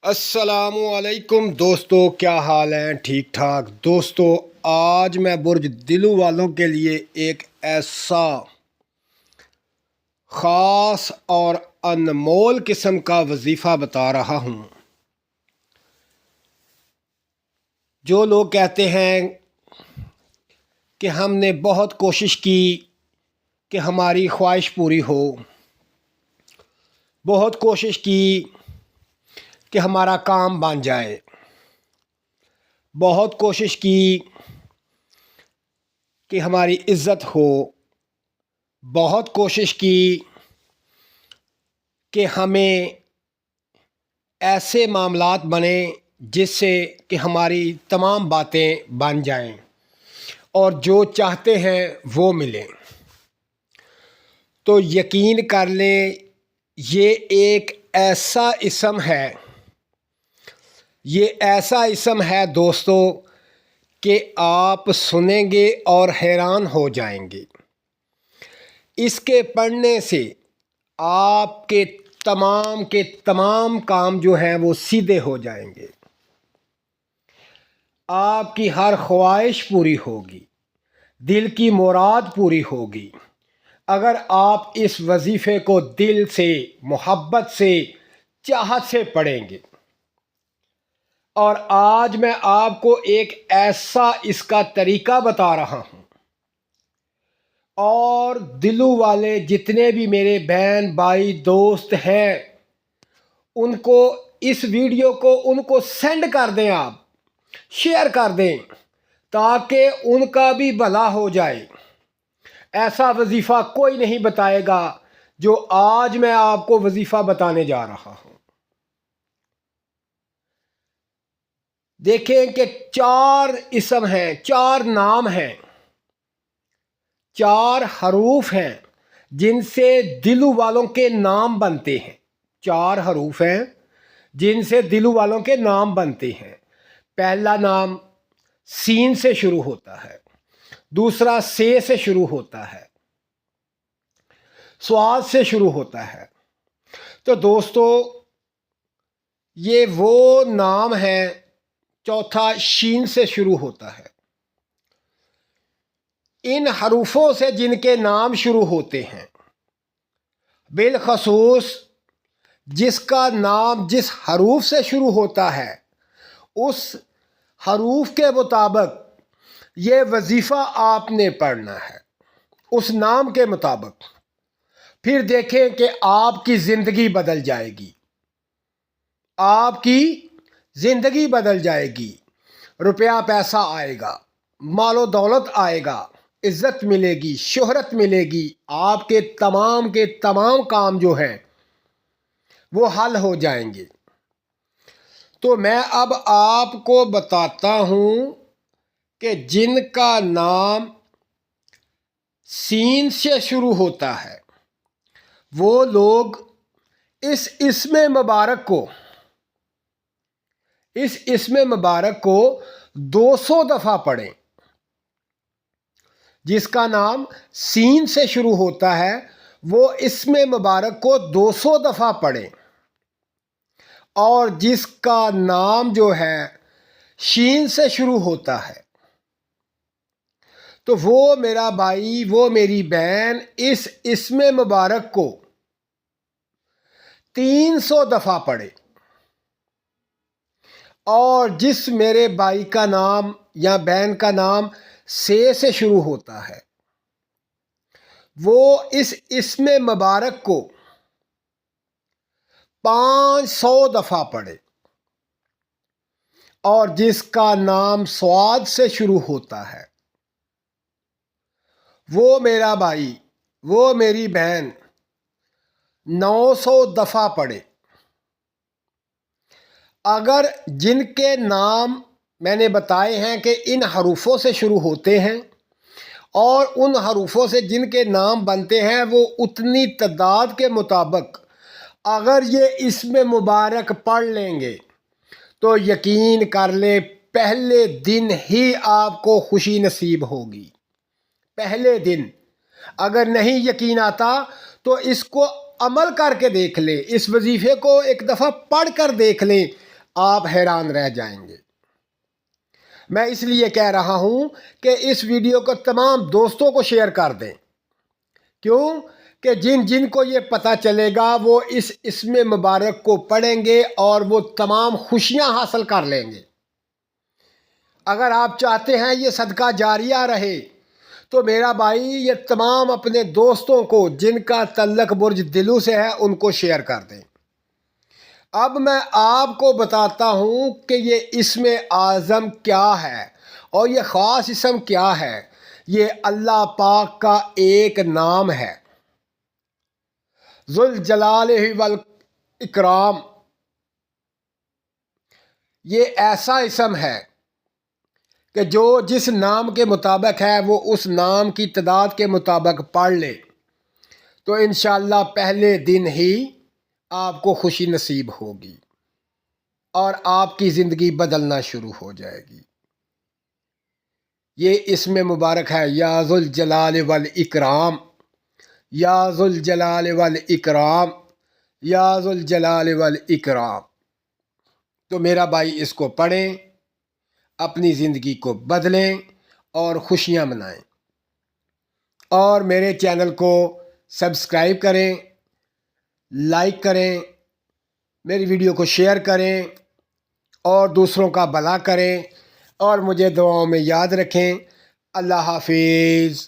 السلام علیکم دوستو، کیا حال ہیں؟ ٹھیک ٹھاک دوستو، آج میں برج دلو والوں کے لیے ایک ایسا خاص اور انمول قسم کا وظیفہ بتا رہا ہوں۔ جو لوگ کہتے ہیں کہ ہم نے بہت کوشش کی کہ ہماری خواہش پوری ہو، بہت کوشش کی کہ ہمارا کام بن جائے، بہت کوشش کی کہ ہماری عزت ہو، بہت کوشش کی کہ ہمیں ایسے معاملات بنیں جس سے کہ ہماری تمام باتیں بن جائیں اور جو چاہتے ہیں وہ ملیں۔ تو یقین کر لیں، یہ ایک ایسا اسم ہے، یہ ایسا اسم ہے دوستو کہ آپ سنیں گے اور حیران ہو جائیں گے۔ اس کے پڑھنے سے آپ کے تمام کام جو ہیں وہ سیدھے ہو جائیں گے، آپ کی ہر خواہش پوری ہوگی، دل کی مراد پوری ہوگی اگر آپ اس وظیفے کو دل سے، محبت سے، چاہت سے پڑھیں گے۔ اور آج میں آپ کو ایک ایسا اس کا طریقہ بتا رہا ہوں، اور دلو والے جتنے بھی میرے بہن بھائی دوست ہیں ان کو اس ویڈیو کو ان کو سینڈ کر دیں، آپ شیئر کر دیں تاکہ ان کا بھی بھلا ہو جائے۔ ایسا وظیفہ کوئی نہیں بتائے گا جو آج میں آپ کو وظیفہ بتانے جا رہا ہوں۔ دیکھیں کہ 4 اسم ہیں، 4 نام ہیں، 4 حروف ہیں جن سے دلو والوں کے نام بنتے ہیں۔ 4 حروف ہیں جن سے دلو والوں کے نام بنتے ہیں۔ پہلا نام سین سے شروع ہوتا ہے، دوسرا سے شروع ہوتا ہے، سواد سے شروع ہوتا ہے۔ تو دوستو یہ وہ نام ہے۔ چوتھا شین سے شروع ہوتا ہے۔ ان حروفوں سے جن کے نام شروع ہوتے ہیں، بالخصوص جس کا نام جس حروف سے شروع ہوتا ہے، اس حروف کے مطابق یہ وظیفہ آپ نے پڑھنا ہے، اس نام کے مطابق۔ پھر دیکھیں کہ آپ کی زندگی بدل جائے گی، آپ کی زندگی بدل جائے گی، روپیہ پیسہ آئے گا، مال و دولت آئے گا، عزت ملے گی، شہرت ملے گی، آپ کے تمام کام جو ہیں وہ حل ہو جائیں گے۔ تو میں اب آپ کو بتاتا ہوں کہ جن کا نام سین سے شروع ہوتا ہے وہ لوگ اس اسم مبارک کو 200 دفعہ پڑھیں۔ جس کا نام سین سے شروع ہوتا ہے وہ اسم مبارک کو 200 دفعہ پڑھیں، اور جس کا نام جو ہے شین سے شروع ہوتا ہے تو وہ میرا بھائی، وہ میری بہن اس اسم مبارک کو 300 دفعہ پڑھے۔ اور جس میرے بھائی کا نام یا بہن کا نام سے شروع ہوتا ہے وہ اس اسم مبارک کو 500 دفعہ پڑھے۔ اور جس کا نام سواد سے شروع ہوتا ہے وہ میرا بھائی، وہ میری بہن 900 دفعہ پڑھے۔ اگر جن کے نام میں نے بتائے ہیں کہ ان حروفوں سے شروع ہوتے ہیں اور ان حروفوں سے جن کے نام بنتے ہیں، وہ اتنی تعداد کے مطابق اگر یہ اسم مبارک پڑھ لیں گے تو یقین کر لیں پہلے دن ہی آپ کو خوشی نصیب ہوگی۔ پہلے دن اگر نہیں یقین آتا تو اس کو عمل کر کے دیکھ لیں، اس وظیفے کو ایک دفعہ پڑھ کر دیکھ لیں، آپ حیران رہ جائیں گے۔ میں اس لیے کہہ رہا ہوں کہ اس ویڈیو کو تمام دوستوں کو شیئر کر دیں۔ کیوں کہ جن جن کو یہ پتہ چلے گا وہ اس اسم مبارک کو پڑھیں گے اور وہ تمام خوشیاں حاصل کر لیں گے۔ اگر آپ چاہتے ہیں یہ صدقہ جاریہ رہے تو میرا بھائی یہ تمام اپنے دوستوں کو جن کا تعلق برج دلو سے ہے ان کو شیئر کر دیں۔ اب میں آپ کو بتاتا ہوں کہ یہ اسم اعظم کیا ہے اور یہ خاص اسم کیا ہے۔ یہ اللہ پاک کا ایک نام ہے، ذوالجلال والاکرام۔ یہ ایسا اسم ہے کہ جو جس نام کے مطابق ہے وہ اس نام کی تعداد کے مطابق پڑھ لے تو انشاءاللہ پہلے دن ہی آپ کو خوشی نصیب ہوگی اور آپ کی زندگی بدلنا شروع ہو جائے گی۔ یہ اسم مبارک ہے یا ذوالجلال والاکرام، یا ذوالجلال والاکرام، یا ذوالجلال والاکرام۔ تو میرا بھائی اس کو پڑھیں، اپنی زندگی کو بدلیں اور خوشیاں منائیں، اور میرے چینل کو سبسکرائب کریں، لائک کریں، میری ویڈیو کو شیئر کریں اور دوسروں کا بھلا کریں، اور مجھے دعاؤں میں یاد رکھیں۔ اللہ حافظ۔